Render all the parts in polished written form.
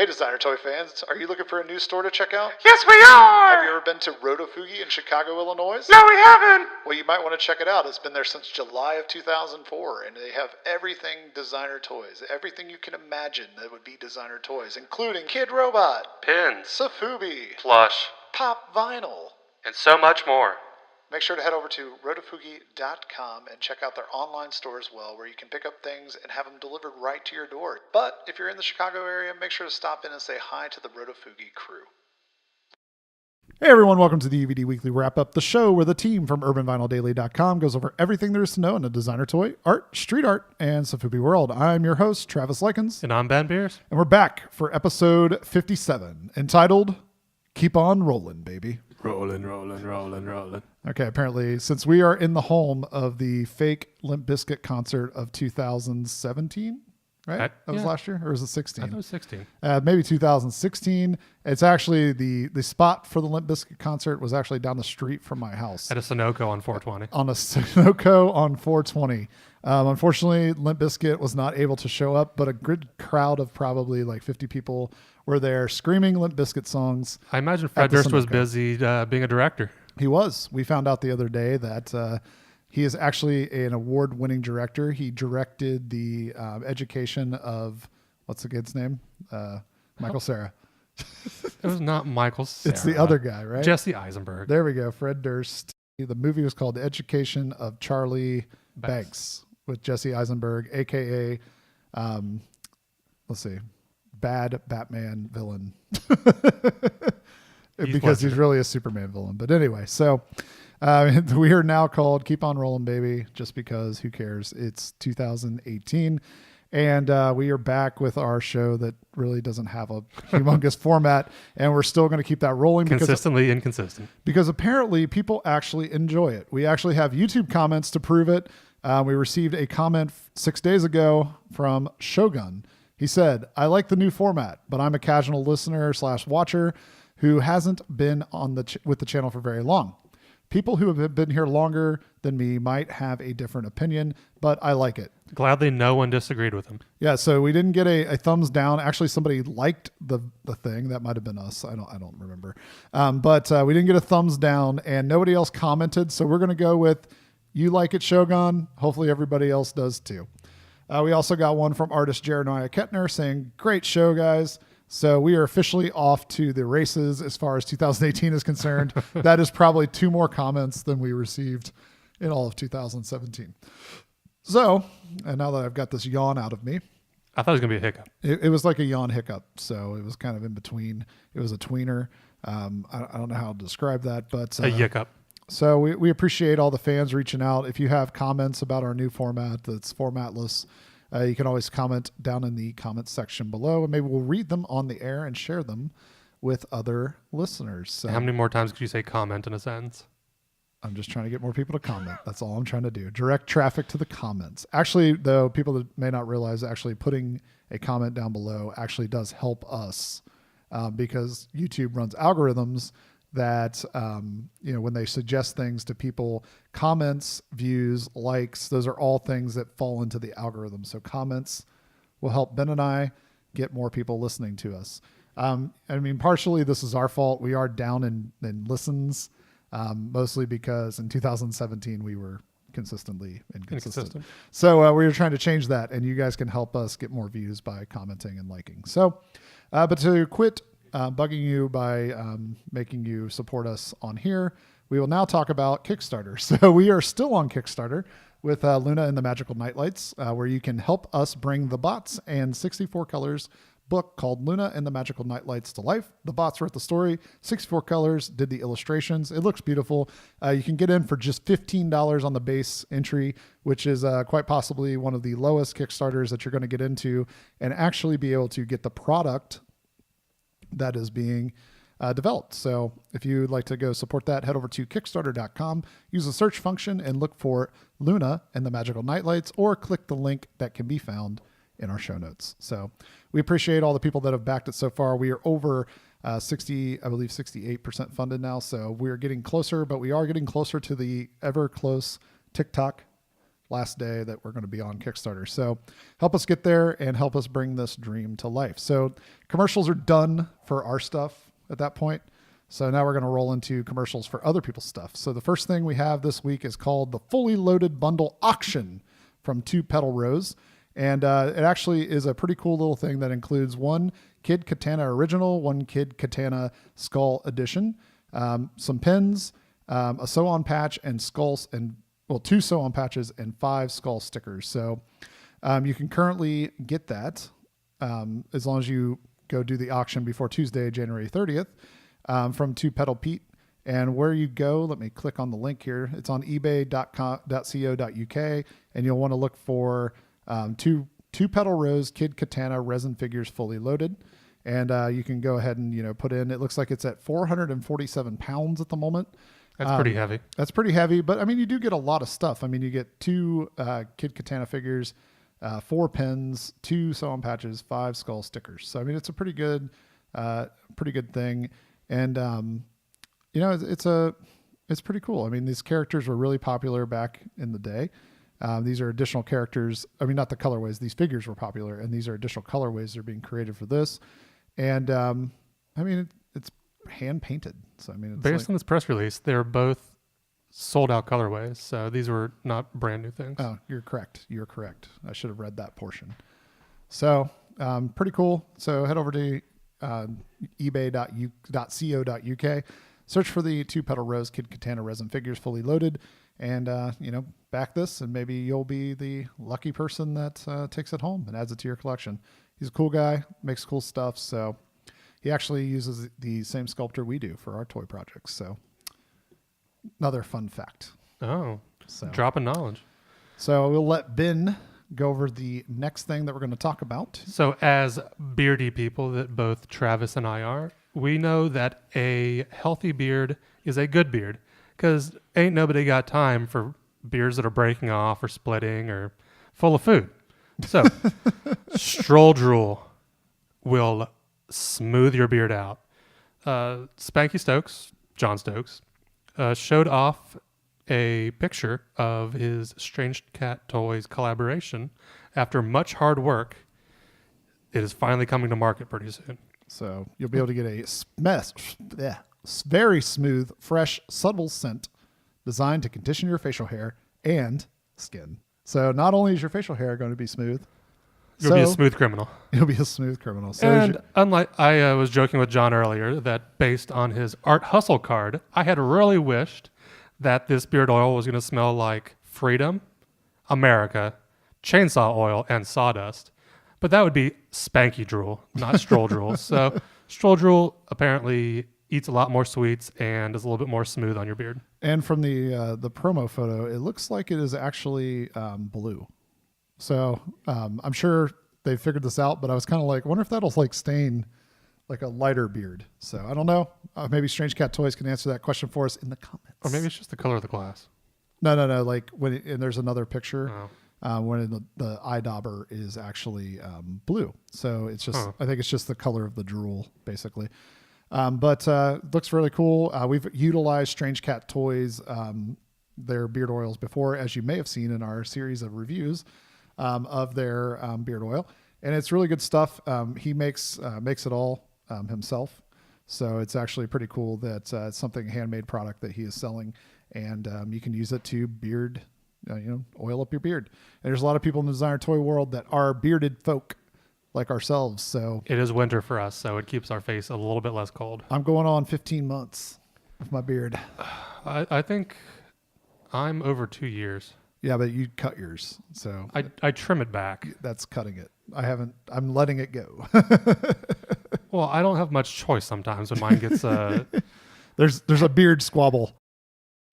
Hey designer toy fans, are you looking for a new store to check out? Yes, we are! Have you ever been to Rotofugi in Chicago, Illinois? No, we haven't! Well, you might want to check it out. It's been there since July of 2004, and they have everything designer toys. Everything you can imagine that would be designer toys, including Kid Robot, Pins, Safubi, plush, Pop Vinyl. and so much more. Make sure to head over to rotofugi.com and check out their online store as well, where you can pick up things and have them delivered right to your door. But if you're in the Chicago area, make sure to stop in and say hi to the Rotofugi crew. Hey everyone, welcome to the UVD Weekly Wrap-Up, the show where the team from UrbanVinylDaily.com goes over everything there is to know in the designer toy, art, street art, and Safubi world. I'm your host, Travis Likens. And I'm Ben Beers. And we're back for episode 57, entitled, Keep On Rollin', Baby. Rollin', rollin', rollin', rollin'. Okay, apparently, since we are in the home of the fake Limp Bizkit concert of 2017, right? That was last year? Or was it 16? I thought it was 16. Maybe 2016. It's actually the spot for the Limp Bizkit concert was actually down the street from my house. At a Sunoco on 420. On a Sunoco on 420. Unfortunately, Limp Bizkit was not able to show up, but a good crowd of probably like 50 people were there screaming Limp Bizkit songs. I imagine Fred Durst was busy being a director. He was. We found out the other day that he is actually an award-winning director. He directed the education of, what's the kid's name? Michael Cera. It was not Michael Cera. It's the other guy, right? Jesse Eisenberg. There we go. Fred Durst. The movie was called The Education of Charlie Banks with Jesse Eisenberg, a.k.a. Let's see, bad Batman villain. Because he's really a Superman villain. But anyway, so we are now called Keep On Rollin', Baby, just because who cares? It's 2018. And we are back with our show that really doesn't have a humongous format. And we're still going to keep that rolling. Consistently inconsistent. Because apparently people actually enjoy it. We actually have YouTube comments to prove it. We received a comment 6 days ago from Shogun. He said, I like the new format, but I'm a casual listener / watcher who hasn't been on with the channel for very long. People who have been here longer than me might have a different opinion, but I like it. Gladly, no one disagreed with him. Yeah, so we didn't get a thumbs down. Actually, somebody liked the thing. That might have been us. I don't remember. But we didn't get a thumbs down, and nobody else commented. So we're going to go with you like it, Shogun. Hopefully everybody else does too. We also got one from artist Jeremiah Kettner saying, great show, guys. So we are officially off to the races as far as 2018 is concerned. That is probably 2 more comments than we received in all of 2017. So, and now that I've got this yawn out of me. I thought it was going to be a hiccup. It was like a yawn hiccup. So it was kind of in between. It was a tweener. I don't know how to describe that, but a yiccup. So we appreciate all the fans reaching out. If you have comments about our new format that's formatless, you can always comment down in the comments section below, and maybe we'll read them on the air and share them with other listeners. So how many more times could you say comment in a sentence? I'm just trying to get more people to comment. That's all I'm trying to do. Direct traffic to the comments. Actually, though, people that may not realize actually putting a comment down below actually does help us because YouTube runs algorithms that, when they suggest things to people, comments, views, likes, those are all things that fall into the algorithm. So comments will help Ben and I get more people listening to us. Partially this is our fault. We are down in listens, mostly because in 2017 we were consistently inconsistent. So we were trying to change that, and you guys can help us get more views by commenting and liking. So, but to quit bugging you by making you support us on here, we will now talk about Kickstarter. So we are still on Kickstarter with Luna and the Magical Nightlights, where you can help us bring the bots and 64 colors book called Luna and the Magical Nightlights to life. The bots wrote the story, 64 colors did the illustrations. It looks beautiful. You can get in for just $15 on the base entry, which is quite possibly one of the lowest Kickstarters that you're going to get into, and actually be able to get the product that is being developed. So if you'd like to go support that, head over to kickstarter.com, use the search function and look for Luna and the Magical Nightlights, or click the link that can be found in our show notes. So we appreciate all the people that have backed it so far. We are over 68% funded now. So we're getting closer, but we are getting closer to the ever close TikTok last day that we're going to be on Kickstarter. So help us get there and help us bring this dream to life. So commercials are done for our stuff at that point. So now we're going to roll into commercials for other people's stuff. So the first thing we have this week is called the Fully Loaded Bundle Auction from Two Petal Rose. And it actually is a pretty cool little thing that includes one Kid Katana Original, one Kid Katana Skull Edition, some pins, a sew-on patch, and skulls, and two sew-on patches and 5 skull stickers. So you can currently get that as long as you go do the auction before Tuesday, January 30th, from Two Petal Pete. And where you go, let me click on the link here. It's on ebay.co.uk, and you'll want to look for two Petal Rose Kid Katana resin figures fully loaded. And you can go ahead and, put in, it looks like it's at 447 pounds at the moment. That's pretty heavy. That's pretty heavy, but I mean, you do get a lot of stuff. I mean, you get 2 Kid Katana figures, 4 pins, 2 sew-on patches, 5 skull stickers. So, I mean, it's a pretty good thing. And, it's pretty cool. I mean, these characters were really popular back in the day. These are additional characters. I mean, not the colorways. These figures were popular, and these are additional colorways that are being created for this. And, it's hand painted. So, I mean, it's based on this press release, they're both sold out colorways. So these were not brand new things. Oh, you're correct. You're correct. I should have read that portion. So, pretty cool. So head over to ebay.co.uk, search for the Two Petal Rose Kid Katana resin figures fully loaded, and, back this, and maybe you'll be the lucky person that takes it home and adds it to your collection. He's a cool guy, makes cool stuff. So he actually uses the same sculptor we do for our toy projects. So another fun fact. Oh, so dropping knowledge. So we'll let Ben go over the next thing that we're going to talk about. So as beardy people that both Travis and I are, we know that a healthy beard is a good beard, because ain't nobody got time for beards that are breaking off or splitting or full of food. So Stroll Drool will smooth your beard out. Spanky Stokes, John Stokes, showed off a picture of his Strange Cat Toys collaboration. After much hard work, it is finally coming to market pretty soon. So you'll be able to get a very smooth, fresh, subtle scent designed to condition your facial hair and skin. So not only is your facial hair going to be smooth, you'll be a smooth criminal. You'll be a smooth criminal. So and unlike I was joking with John earlier that based on his Art Hustle card, I had really wished that this beard oil was going to smell like freedom, America, chainsaw oil, and sawdust. But that would be Spanky Drool, not Stroll Drool. So Stroll Drool apparently eats a lot more sweets and is a little bit more smooth on your beard. And from the promo photo, it looks like it is actually blue. So I'm sure they figured this out, but I was kind of like, I wonder if that'll like stain like a lighter beard. So I don't know. Maybe Strange Cat Toys can answer that question for us in the comments. Or maybe it's just the color of the glass. No. Like and there's another picture when the eye dauber is actually blue. So it's just, I think it's just the color of the drool basically. But looks really cool. We've utilized Strange Cat Toys, their beard oils before, as you may have seen in our series of reviews of their beard oil, and it's really good stuff. He makes it all himself, so it's actually pretty cool that it's something handmade product that he is selling, and you can use it to beard, oil up your beard. And there's a lot of people in the designer toy world that are bearded folk like ourselves. So it is winter for us, so it keeps our face a little bit less cold. I'm going on 15 months with my beard. I think I'm over 2 years. Yeah, but you cut yours, so I trim it back. That's cutting it. I'm letting it go. Well, I don't have much choice sometimes when mine gets There's a beard squabble.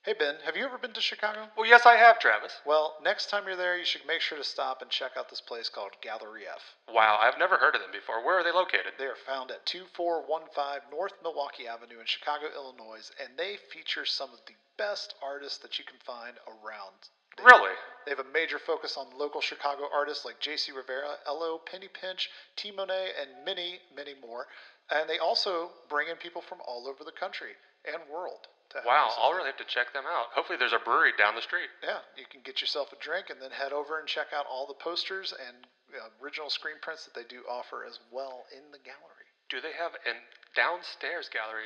Hey Ben, have you ever been to Chicago? Well, yes, I have, Travis. Well, next time you're there, you should make sure to stop and check out this place called Gallery F. Wow, I've never heard of them before. Where are they located? They are found at 2415 North Milwaukee Avenue in Chicago, Illinois, and they feature some of the best artists that you can find around. Really? They have a major focus on local Chicago artists like J.C. Rivera, L.O., Penny Pinch, T. Monet, and many, many more. And they also bring in people from all over the country and world to to have Wow, these. I'll really have to check them out. Hopefully there's a brewery down the street. Yeah, you can get yourself a drink and then head over and check out all the posters and original screen prints that they do offer as well in the gallery. Do they have a downstairs gallery?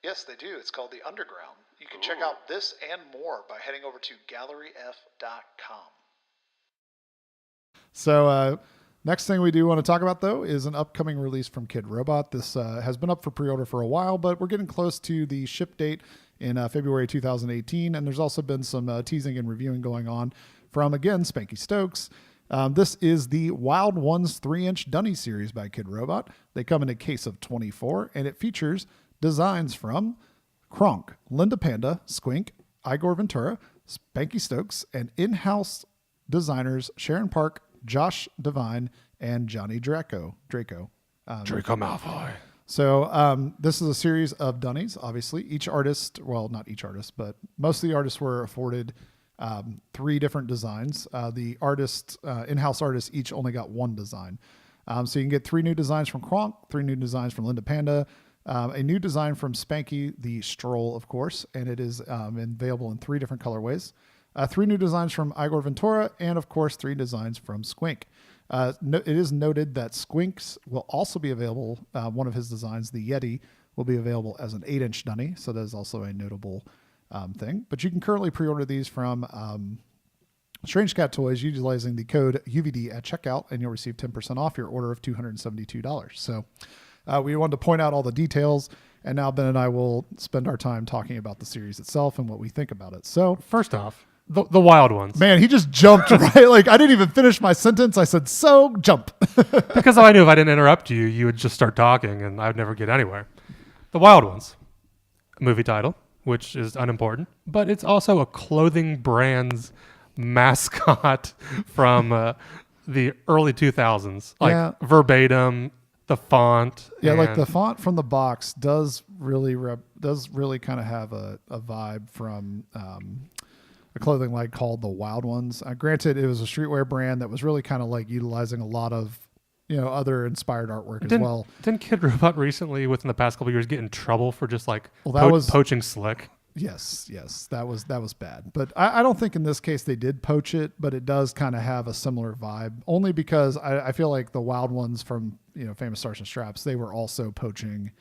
Yes, they do. It's called the Underground. You can check out this and more by heading over to galleryf.com. So next thing we do want to talk about, though, is an upcoming release from Kid Robot. This has been up for pre-order for a while, but we're getting close to the ship date in February 2018, and there's also been some teasing and reviewing going on from, again, Spanky Stokes. This is the Wild Ones 3-inch Dunny series by Kid Robot. They come in a case of 24, and it features designs from Kronk, Linda Panda, Squink, Igor Ventura, Spanky Stokes, and in-house designers Sharon Park, Josh Devine, and Johnny Draco. Draco Malfoy. So this is a series of Dunnies, obviously. Each artist, well, not each artist, but most of the artists were afforded 3 different designs. The in-house artists each only got 1 design. So you can get 3 new designs from Kronk, 3 new designs from Linda Panda, a new design from Spanky, the Stroll, of course, and it is available in 3 different colorways. 3 new designs from Igor Ventura, and of course 3 designs from Squink. It is noted that Squink's will also be available. One of his designs, the Yeti, will be available as an 8-inch Dunny, so that is also a notable thing. But you can currently pre-order these from Strange Cat Toys utilizing the code UVD at checkout, and you'll receive 10% off your order of $272. So we wanted to point out all the details, and now Ben and I will spend our time talking about the series itself and what we think about it. So First off, the Wild Ones. man, he just jumped right. Like I didn't even finish my sentence. I said, "So jump." Because I knew if I didn't interrupt you, you would just start talking and I would never get anywhere. The Wild Ones, a movie title, which is unimportant, but it's also a clothing brand's mascot from the early 2000s. Like verbatim, the font. Yeah, like the font from the box does really kind of have a vibe from a clothing line called the Wild Ones. Granted, it was a streetwear brand that was really kind of like utilizing a lot of other inspired artwork as well. Didn't Kid Robot recently, within the past couple of years, get in trouble for just like poaching slick? Yes, that was bad. But I don't think in this case they did poach it, but it does kind of have a similar vibe. Only because I feel like the Wild Ones from Famous Stars and Straps, they were also poaching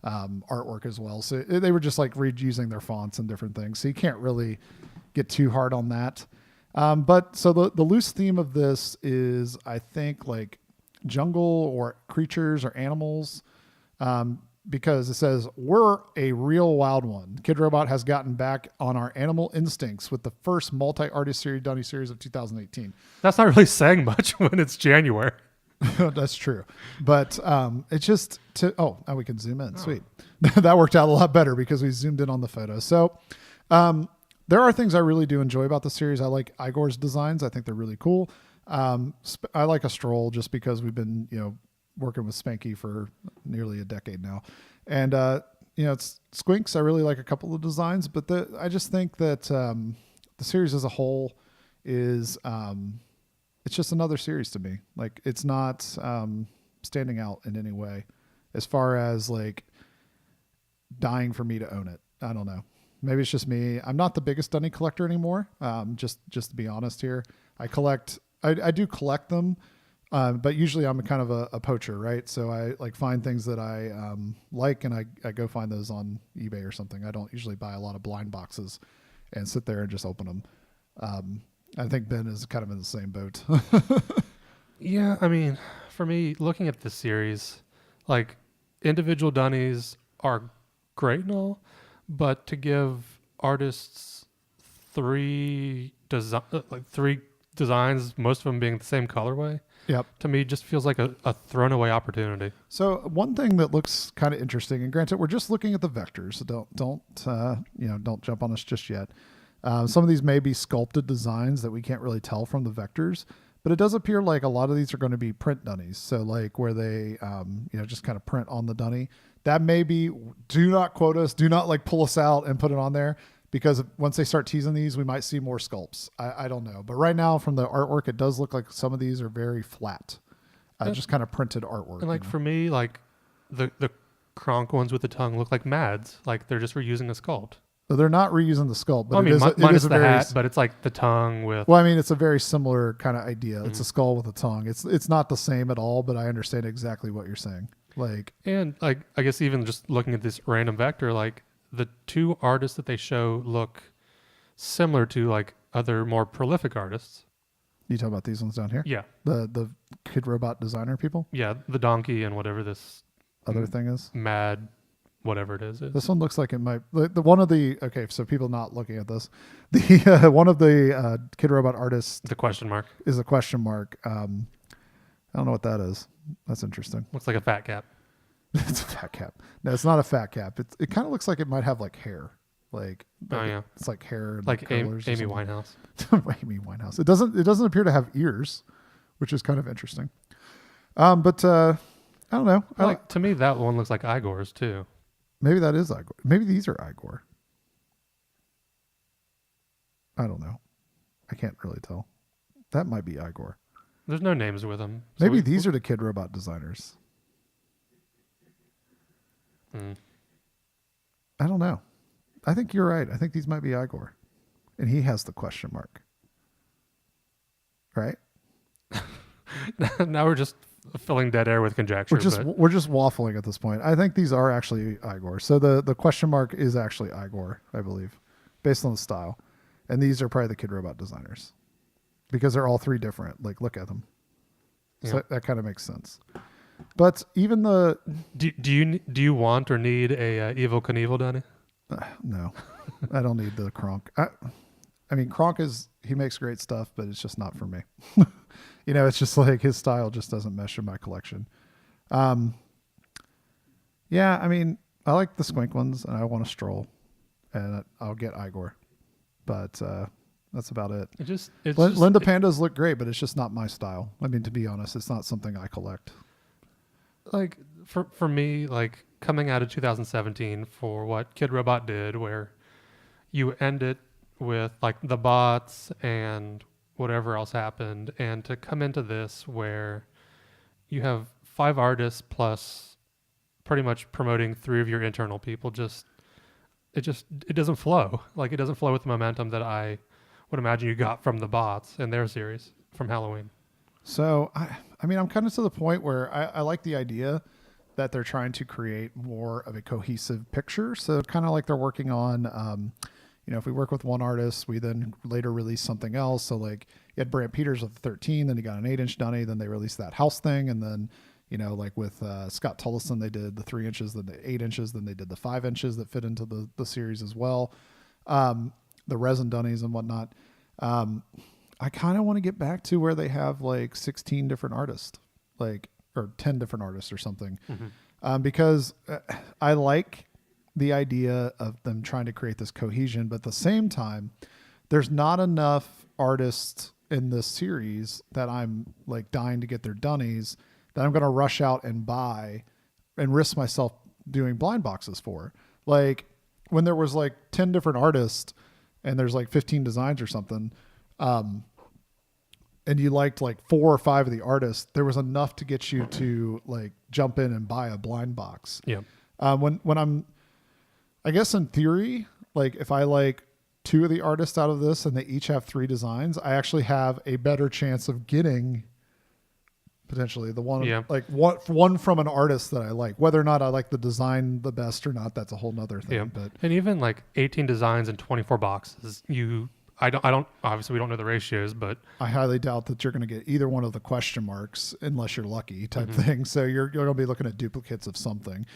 artwork as well. So they were just like reusing their fonts and different things. So you can't really get too hard on that. But so the loose theme of this is, I think, like jungle or creatures or animals. Because it says, we're a real wild one. Kid Robot has gotten back on our animal instincts with the first multi-artist series Dunny series of 2018. That's not really saying much when it's January. That's true. But it's just now we can zoom in. Sweet. That worked out a lot better because we zoomed in on the photo. So there are things I really do enjoy about the series. I like Igor's designs. I think they're really cool. I like a Stroll just because we've been, working with Spanky for nearly a decade now. And, it's Squinks. I really like a couple of designs, but I just think that the series as a whole is it's just another series to me. Like it's not standing out in any way as far as like dying for me to own it. I don't know. Maybe it's just me. I'm not the biggest Dunny collector anymore. Just to be honest here, I do collect them. But usually I'm kind of a poacher, right? So I like find things that I like, and I go find those on eBay or something. I don't usually buy a lot of blind boxes and sit there and just open them. I think Ben is kind of in the same boat. Yeah, I mean, for me, looking at this series, like individual Dunnies are great and all, but to give artists 3 designs, most of them being the same colorway, yep, to me just feels like a thrown away opportunity. So one thing that looks kind of interesting, and granted, we're just looking at the vectors, so don't jump on us just yet. Some of these may be sculpted designs that we can't really tell from the vectors, but it does appear like a lot of these are going to be print Dunnies. So like where they, just kind of print on the Dunny. That may be, do not quote us, do not like pull us out and put it on there, because once they start teasing these, we might see more sculpts. I don't know. But right now from the artwork, it does look like some of these are very flat, just kind of printed artwork. And like for me, like the Kronk ones with the tongue look like Mads. Like they're just reusing a sculpt. So they're not reusing the sculpt, but I mean, it minus is a the very hat, but it's like the tongue with. well. I mean, it's a very similar kind of idea. It's a skull with a tongue. It's not the same at all, but I understand exactly what you're saying. Like, And like, I guess even just looking at this random vector, like the two artists that they show look similar to like other more prolific artists. you talking about these ones down here? Yeah. The Kid Robot designer people. Yeah. The donkey and whatever this Other thing is. mad, whatever it is. This one looks like it might. The one of the okay, so people not looking at this, the one of the Kid Robot artists The question mark. is a question mark. I don't know what that is. That's interesting. Looks like a fat cap. It's a fat cap. No, it's not a fat cap. It kind of looks like it might have like hair. Like Oh, yeah. it's like hair and Like curlers or Amy something. Winehouse. Amy Winehouse. It doesn't appear to have ears, which is kind of interesting. But I don't know. Like, to me, that one looks like Igor's too. Maybe that is Igor. Maybe these are Igor. I don't know. I can't really tell. That might be Igor. There's no names with them. So Maybe these are the Kid Robot designers. Mm. I don't know. I think you're right. I think these might be Igor. And he has the question mark. Right? Now we're just filling dead air with conjecture. We're just waffling at this point. I think these are actually Igor. So the question mark is actually Igor, I believe, based on the style. And these are probably the Kid Robot designers. Because they're all three different. Like, look at them. So Yeah. that kind of makes sense. But even the Do you want or need a Evil Knievel Dunny? no, I don't need the Kronk. I mean, Kronk he makes great stuff, but it's just not for me. It's just like his style just doesn't mesh in my collection. Yeah, I mean, I like the Squink ones, and I want a Stroll, and I'll get Igor, but that's about it. Linda Pandas look great, but it's just not my style. I mean, to be honest, it's not something I collect. Like for me, like coming out of 2017 for what Kid Robot did, where you end it with like the bots and whatever else happened, and to come into this where you have 5 artists plus pretty much promoting 3 of your internal people, it doesn't flow. Like, it doesn't flow with the momentum that I would imagine you got from the bots in their series from Halloween. So, I mean, I'm kind of to the point where I like the idea that they're trying to create more of a cohesive picture. So kind of like they're working on, if we work with one artist, we then later release something else. So like you had Brant Peters with the 13, then you got an 8-inch Dunny, then they released that house thing. And then, like with Scott Tullison, they did the 3 inches, then the 8 inches, then they did the 5 inches that fit into the series as well. The resin Dunnies and whatnot. I kind of want to get back to where they have like 16 different artists, or 10 different artists or something. Mm-hmm. Because I like the idea of them trying to create this cohesion, but at the same time, there's not enough artists in this series that I'm like dying to get their Dunnies that I'm going to rush out and buy and risk myself doing blind boxes for. Like when there was like 10 different artists and there's like 15 designs or something, and you liked like 4 or 5 of the artists, there was enough to get you to like jump in and buy a blind box. Yeah. I guess in theory, like if I like 2 of the artists out of this and they each have 3 designs, I actually have a better chance of getting potentially the one, like one from an artist that I like. Whether or not I like the design the best or not, that's a whole nother thing. Yeah. But and even like 18 designs and 24 boxes, I don't obviously we don't know the ratios, but I highly doubt that you're going to get either one of the question marks unless you're lucky type thing. So you're going to be looking at duplicates of something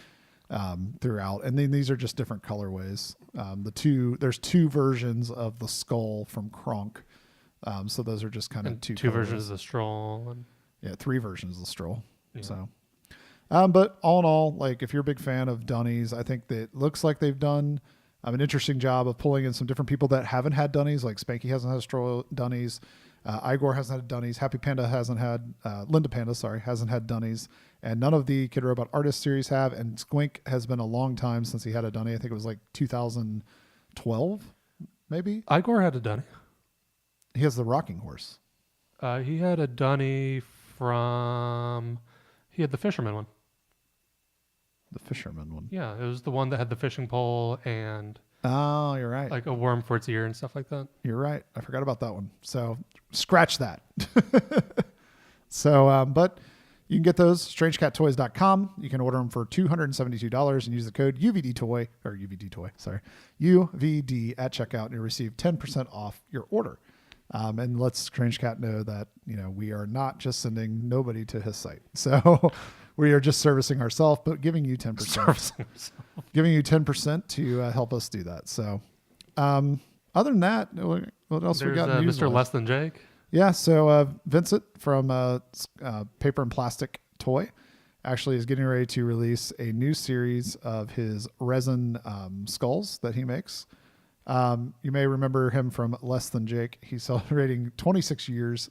throughout. And then these are just different colorways. There's 2 versions of the skull from Kronk. So those are just kind of 2 versions of the Stroll. And 3 versions of the Stroll. Yeah. So, but all in all, like if you're a big fan of Dunnies, I think that it looks like they've done an interesting job of pulling in some different people that haven't had Dunnies, like Spanky hasn't had Stroll Dunnies. Igor hasn't had Dunnies. Happy Panda hasn't had, Linda Panda, hasn't had Dunnies. And none of the Kid Robot Artist series have. And Squink has been a long time since he had a Dunny. I think it was like 2012, maybe. Igor had a Dunny. He has the rocking horse. He had a Dunny he had the fisherman one. The fisherman one. Yeah, it was the one that had the fishing pole and Oh, you're right. like a worm for its ear and stuff like that. You're right. I forgot about that one. So scratch that. So, but you can get those strangeCatToys.com. You can order them for $272 and use the code UVD at checkout, and you'll receive 10% off your order. And let Strange Cat know that, we are not just sending nobody to his site. So we are just servicing ourselves, but giving you 10%. Giving you 10% to help us do that. So other than that, what else we got? Mr. Less Than Jake. Yeah, so Vincent from Paper and Plastik Toy actually is getting ready to release a new series of his resin skulls that he makes. You may remember him from Less Than Jake. He's celebrating 26 years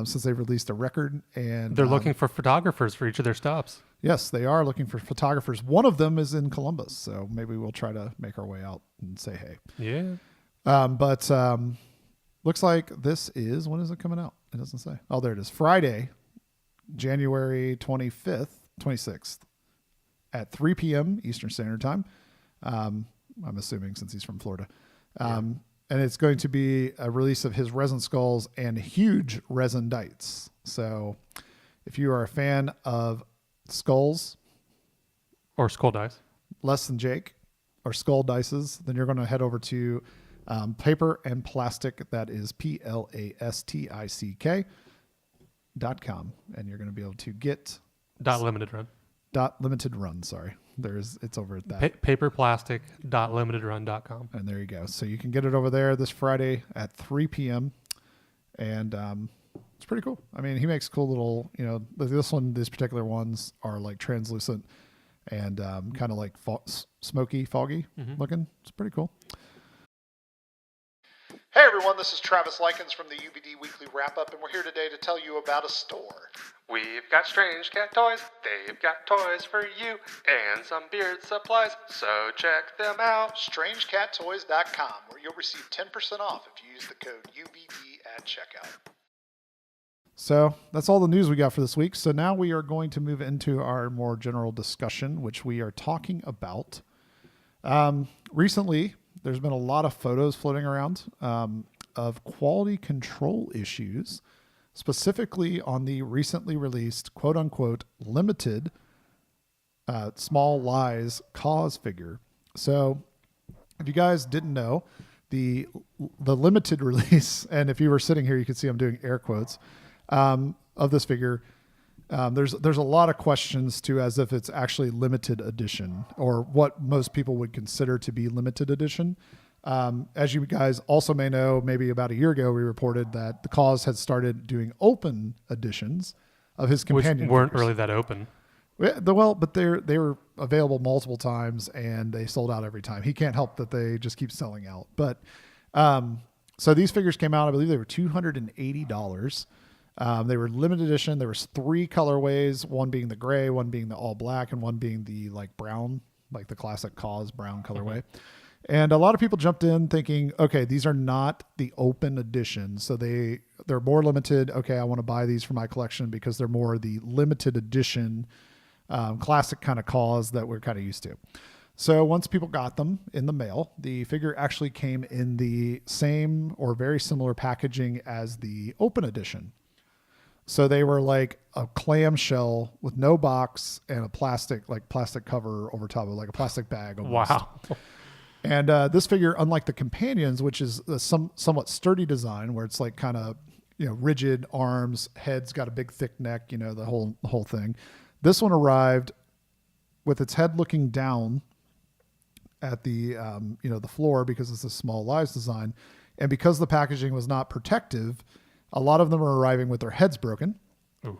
since they've released a record. And they're looking for photographers for each of their stops. Yes, they are looking for photographers. One of them is in Columbus, so maybe we'll try to make our way out and say hey. Yeah. But looks like this is, when is it coming out? It doesn't say. Oh, there it is. Friday, January 26th at 3 p.m. Eastern Standard Time. I'm assuming since he's from Florida. And it's going to be a release of his resin skulls and huge resin dites. So if you are a fan of skulls or skull dice, Less Than Jake, or skull dices, then you're going to head over to Paper and Plastik. That is PLASTICK.com, and you're going to be able to get limited run. Sorry, it's over at that paperplastic.limitedrun.com, and there you go. So you can get it over there this Friday at 3 p.m. and it's pretty cool. I mean, he makes cool little, these particular ones are like translucent and kind of like smoky, foggy looking. It's pretty cool. Hey everyone, this is Travis Likens from the UVD Weekly Wrap-Up, and we're here today to tell you about a store. We've got Strange Cat toys, they've got toys for you, and some beard supplies, so check them out. StrangeCatToys.com, where you'll receive 10% off if you use the code UVD at checkout. So that's all the news we got for this week. So now we are going to move into our more general discussion, which we are talking about. Recently, there's been a lot of photos floating around of quality control issues, specifically on the recently released quote-unquote limited Small Lies Kaws figure. So if you guys didn't know, the limited release, and if you were sitting here, you could see I'm doing air quotes, of this figure, there's a lot of questions to as if it's actually limited edition or what most people would consider to be limited edition. As you guys also may know, maybe about a year ago, we reported that the Kaws had started doing open editions of his companion which weren't figures. really that open. Well, but they were available multiple times and they sold out every time. He can't help that they just keep selling out. But so these figures came out, I believe they were $280. They were limited edition. There was 3 colorways, one being the gray, one being the all black, and one being the like brown, like the classic Kaws brown colorway. Mm-hmm. And a lot of people jumped in thinking, okay, these are not the open edition. So they're more limited. Okay, I want to buy these for my collection because they're more the limited edition, classic kind of Kaws that we're kind of used to. So once people got them in the mail, the figure actually came in the same or very similar packaging as the open edition. So they were like a clamshell with no box and a plastic cover over top of it, like a plastic bag almost. Wow. And this figure, unlike the companions, which is a somewhat sturdy design where it's like kind of, rigid arms, head's got a big thick neck, the whole thing. This one arrived with its head looking down at the, the floor because it's a Small Lies design. And because the packaging was not protective, a lot of them are arriving with their heads broken. Ooh.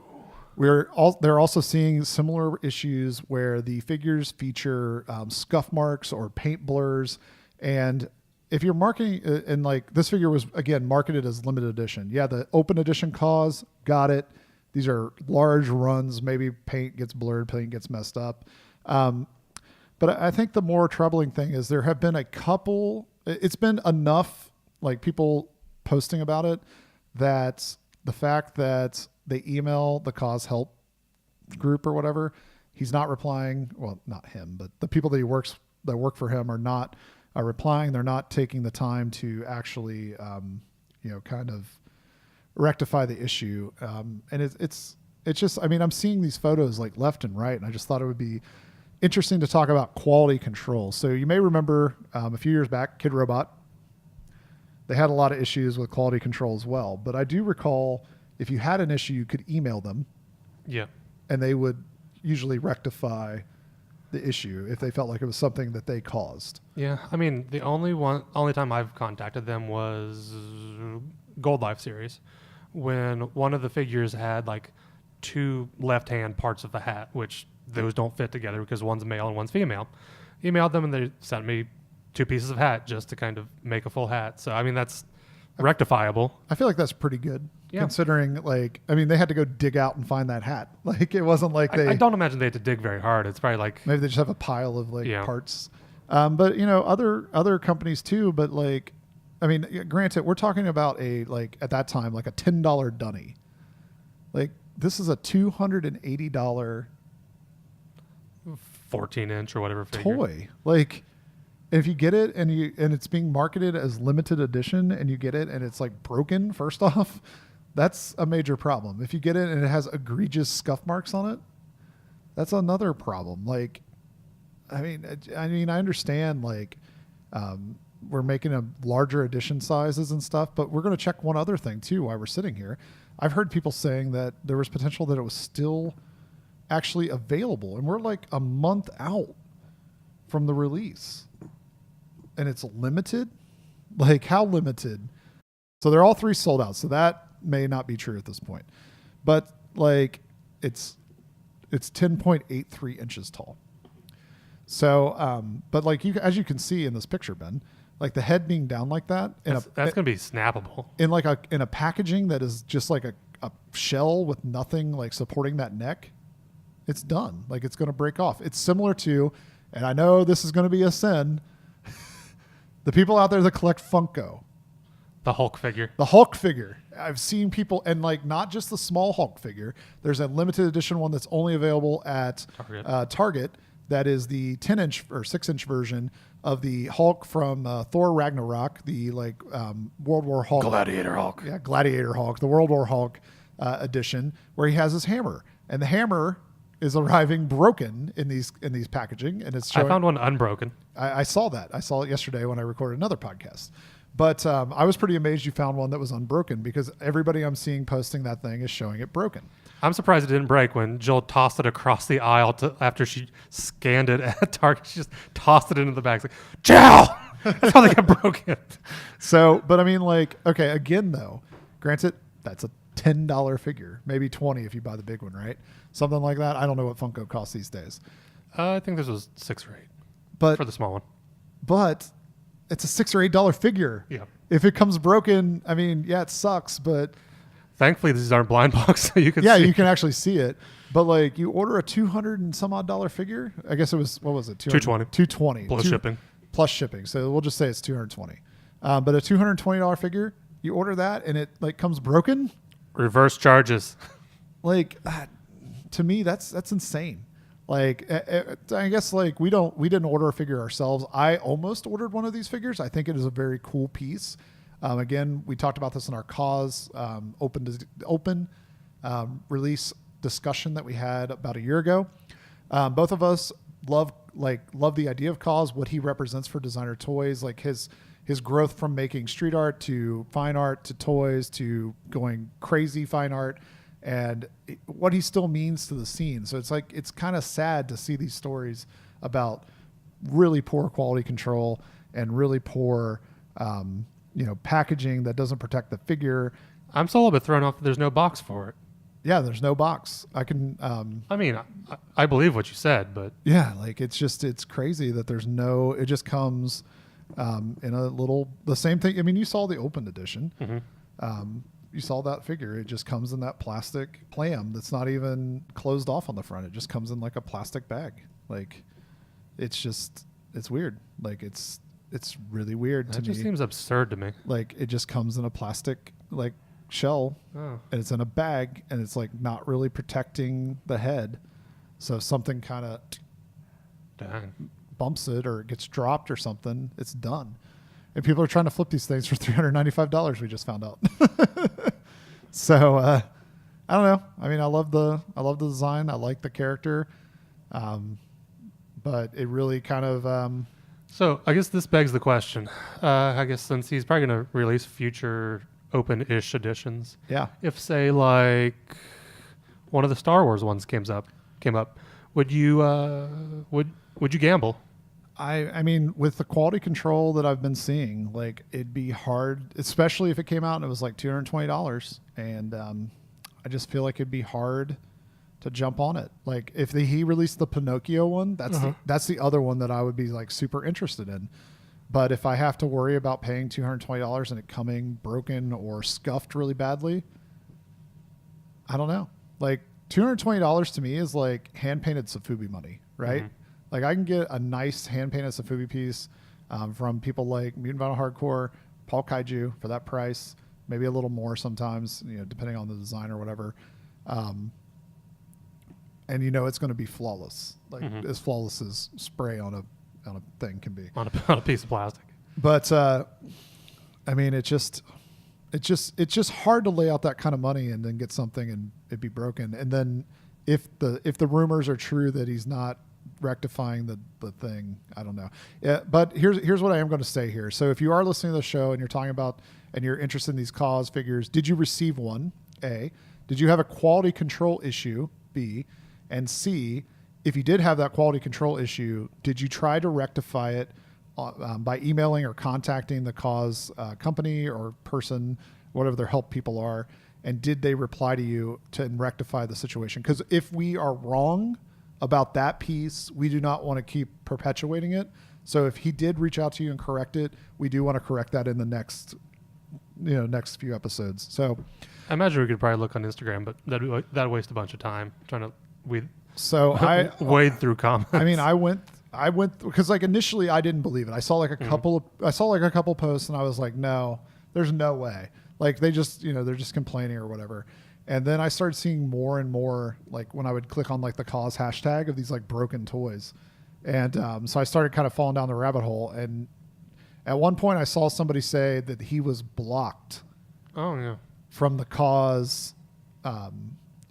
They're also seeing similar issues where the figures feature scuff marks or paint blurs. And if you're marketing, and like this figure was, again, marketed as limited edition. Yeah, the open edition Kaws, got it. These are large runs. Maybe paint gets blurred, paint gets messed up. But I think the more troubling thing is there have been a couple, it's been enough like people posting about it, that the fact that they email the Kaws help group or whatever, he's not replying. Well, not him, but the people that that work for him are not replying. They're not taking the time to actually, kind of rectify the issue. And it's just, I mean, I'm seeing these photos like left and right, and I just thought it would be interesting to talk about quality control. So you may remember a few years back, Kid Robot, they had a lot of issues with quality control as well. But I do recall if you had an issue, you could email them. Yeah. And they would usually rectify the issue if they felt like it was something that they caused. Yeah. I mean, the only time I've contacted them was Gold Life series, when one of the figures had like 2 left-hand parts of the hat, which those don't fit together because one's male and one's female. Emailed them and they sent me 2 pieces of hat just to kind of make a full hat. So, I mean, that's rectifiable. I feel like that's pretty good, yeah. Considering, like, I mean, they had to go dig out and find that hat. Like, it wasn't like they... I don't imagine they had to dig very hard. It's probably like... Maybe they just have a pile of, like, parts. But, other companies, too, but, like, I mean, granted, we're talking about at that time, like a $10 Dunny. Like, this is a $280... 14-inch or whatever figure. Toy. Like... If you get it and it's being marketed as limited edition and you get it and it's like broken, first off, that's a major problem. If you get it and it has egregious scuff marks on it, that's another problem. Like, I mean, I understand like we're making a larger edition sizes and stuff, but we're going to check one other thing too while we're sitting here. I've heard people saying that there was potential that it was still actually available, and we're like a month out from the release. And it's limited? Like, how limited? So they're all 3 sold out. So that may not be true at this point. But, like, it's 10.83 inches tall. So, but, like, as you can see in this picture, Ben, like, the head being down like that. That's going to be snappable. In a packaging that is just like a shell with nothing, like, supporting that neck, it's done. Like, it's going to break off. It's similar to, and I know this is going to be a sin, the people out there that collect Funko. The Hulk figure. The Hulk figure. I've seen people, and like not just the small Hulk figure. There's a limited edition one that's only available at Target. That is the 10-inch or 6-inch version of the Hulk from Thor Ragnarok, the World War Hulk. Gladiator Hulk. Yeah, Gladiator Hulk, the World War Hulk edition, where he has his hammer. And the hammer is arriving broken in these packaging, and it's showing, I found one unbroken. I saw that. I saw it yesterday when I recorded another podcast. But I was pretty amazed you found one that was unbroken, because everybody I'm seeing posting that thing is showing it broken. I'm surprised it didn't break when Jill tossed it across the aisle after she scanned it at Target. She just tossed it into the bag. It's like, Jill! That's how they got broken. So, but I mean, like, okay, again, though, granted, that's a $10 figure, maybe 20 if you buy the big one, right? Something like that. I don't know what Funko costs these days. I think this was 6 or 8, but for the small one. But it's a $6 or $8 figure. Yeah. If it comes broken, I mean, yeah, it sucks, but thankfully these aren't blind box, so you can. Yeah, see. you can actually see it. But like, you order a $200 and some odd figure. I guess it was, what was it? $220. $220 plus shipping. Plus shipping. So we'll just say it's $220. But a $220 figure, you order that and it like comes broken. Reverse charges. Like, to me, that's insane. Like, I guess like we didn't order a figure ourselves. I almost ordered one of these figures. I think it is a very cool piece. Again, we talked about this in our Kaws open release discussion that we had about a year ago. Both of us love the idea of Kaws, what he represents for designer toys, like his growth from making street art to fine art to toys to going crazy fine art, and what he still means to the scene. So it's kind of sad to see these stories about really poor quality control and really poor packaging that doesn't protect the figure. I'm still a little bit thrown off that there's no box for it. Yeah, there's no box. I can. I mean, I believe what you said, but yeah, like it's crazy that there's no. It just comes in a little the same thing. I mean, you saw the open edition. Mm-hmm. You saw that figure. It just comes in that plastic clam that's not even closed off on the front. It just comes in like a plastic bag. Like, it's weird. Like it's really weird to me. It just seems absurd to me. Like, it just comes in a plastic like shell, and it's in a bag, and it's like not really protecting the head. So something kind of bumps it or it gets dropped or something, it's done. And people are trying to flip these things for $395. We just found out. So I don't know. I mean, I love the design. I like the character, but it really kind of. So I guess this begs the question. I guess since he's probably going to release future open-ish editions. Yeah. If say like one of the Star Wars ones came up, would you gamble? I mean, with the quality control that I've been seeing, like it'd be hard, especially if it came out and it was like $220, and I just feel like it'd be hard to jump on it. Like if he released the Pinocchio one, that's the other one that I would be like super interested in. But if I have to worry about paying $220 and it coming broken or scuffed really badly, I don't know. Like $220 to me is like hand painted Sofubi money, right? Mm-hmm. Like I can get a nice hand painted Sofubi piece from people like Mutant Vinyl Hardcore, Paul Kaiju for that price, maybe a little more sometimes, depending on the design or whatever. And it's going to be flawless, like as flawless as spray on a thing can be on a piece of plastic. But I mean, it's just hard to lay out that kind of money and then get something and it be broken. And then if the rumors are true that he's not rectifying the thing, I don't know. Yeah, but here's what I am going to say here. So if you are listening to the show and you're talking about and you're interested in these Kaws figures, did you receive one? A. Did you have a quality control issue? B. And C, if you did have that quality control issue, did you try to rectify it by emailing or contacting the Kaws company or person, whatever their help people are, and did they reply to you to rectify the situation? Because if we are wrong about that piece, we do not want to keep perpetuating it. So if he did reach out to you and correct it, we do want to correct that in the next few episodes. So I imagine we could probably look on Instagram, but that'd waste a bunch of time trying to wade through comments. I mean, I went because like initially I didn't believe it. I saw like a couple posts and I was like, no, there's no way. Like they just, they're just complaining or whatever. And then I started seeing more and more, like when I would click on like the Kaws hashtag of these like broken toys. And so I started kind of falling down the rabbit hole. And at one point I saw somebody say that he was blocked from the Kaws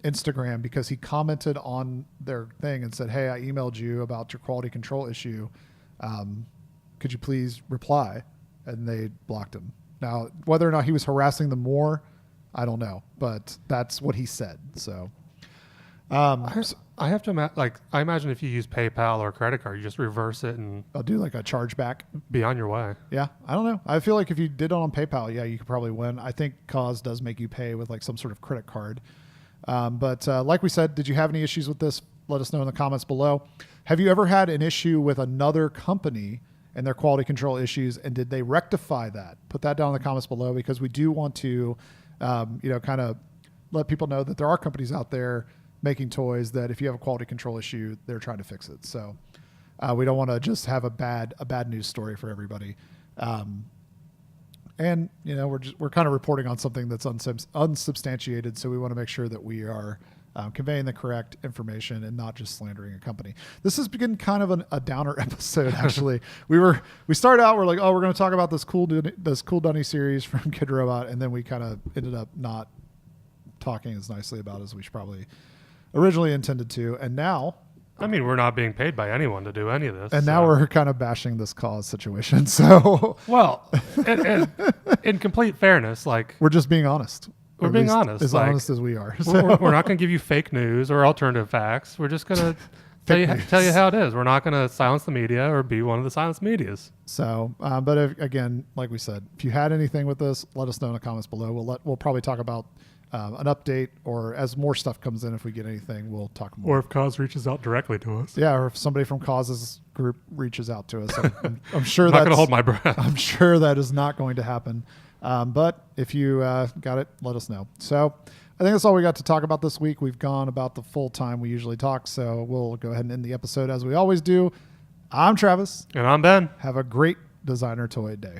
Instagram because he commented on their thing and said, hey, I emailed you about your quality control issue. Could you please reply? And they blocked him. Now, whether or not he was harassing them more, I don't know, but that's what he said. So, I have to I imagine if you use PayPal or credit card, you just reverse it and I'll do like a chargeback. Be on your way. Yeah, I don't know. I feel like if you did it on PayPal, yeah, you could probably win. I think Kaws does make you pay with like some sort of credit card. But like we said, did you have any issues with this? Let us know in the comments below. Have you ever had an issue with another company and their quality control issues, and did they rectify that? Put that down in the comments below because we do want to kind of let people know that there are companies out there making toys that if you have a quality control issue, they're trying to fix it. So we don't want to just have a bad news story for everybody. And we're kind of reporting on something that's unsubstantiated. So we want to make sure that we are conveying the correct information and not just slandering a company. This has been kind of a downer episode. Actually, we started out, we're like, we're going to talk about this Cool Dunny series from Kid Robot. And then we kind of ended up not talking as nicely about it as we should probably originally intended to. And now, I mean, we're not being paid by anyone to do any of this. And now we're kind of bashing this Kaws situation. So, well, and in complete fairness, like we're just being honest. We're being honest. As honest as we are. So. We're not going to give you fake news or alternative facts. We're just going to tell you how it is. We're not going to silence the media or be one of the silenced medias. So, but again, like we said, if you had anything with this, let us know in the comments below. We'll probably talk about an update, or as more stuff comes in, if we get anything, we'll talk more. Or if Kaws reaches out directly to us. Yeah, or if somebody from Kaws' group reaches out to us. I'm sure I'm not going to hold my breath. I'm sure that is not going to happen. But if you got it, let us know. So I think that's all we got to talk about this week. We've gone about the full time we usually talk, so we'll go ahead and end the episode as we always do. I'm Travis. And I'm Ben. Have a great designer toy day.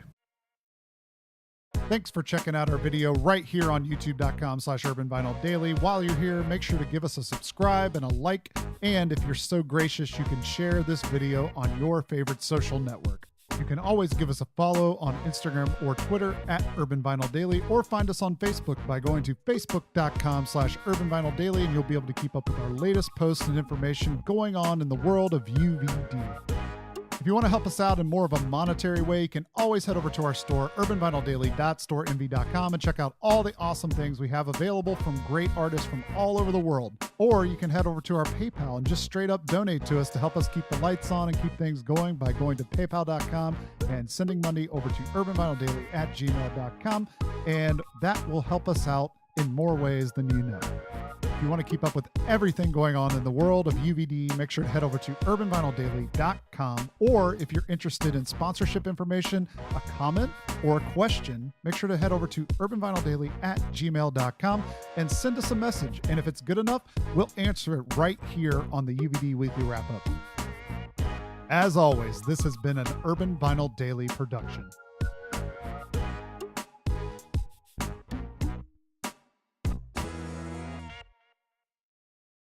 Thanks for checking out our video right here on youtube.com/urbanvinyldaily. While you're here, make sure to give us a subscribe and a like. And if you're so gracious, you can share this video on your favorite social network. You can always give us a follow on Instagram or Twitter at Urban Vinyl Daily, or find us on Facebook by going to facebook.com/Urban Vinyl Daily, and you'll be able to keep up with our latest posts and information going on in the world of UVD. If you want to help us out in more of a monetary way, you can always head over to our store, urbanvinyldaily.storeenvy.com, and check out all the awesome things we have available from great artists from all over the world. Or you can head over to our PayPal and just straight up donate to us to help us keep the lights on and keep things going by going to paypal.com and sending money over to urbanvinyldaily@gmail.com. And that will help us out in more ways than you know. If you want to keep up with everything going on in the world of UVD, make sure to head over to urbanvinyldaily.com. Or if you're interested in sponsorship information, a comment, or a question, make sure to head over to urbanvinyldaily@gmail.com and send us a message. And if it's good enough, we'll answer it right here on the UVD Weekly Wrap-Up. As always, this has been an Urban Vinyl Daily production.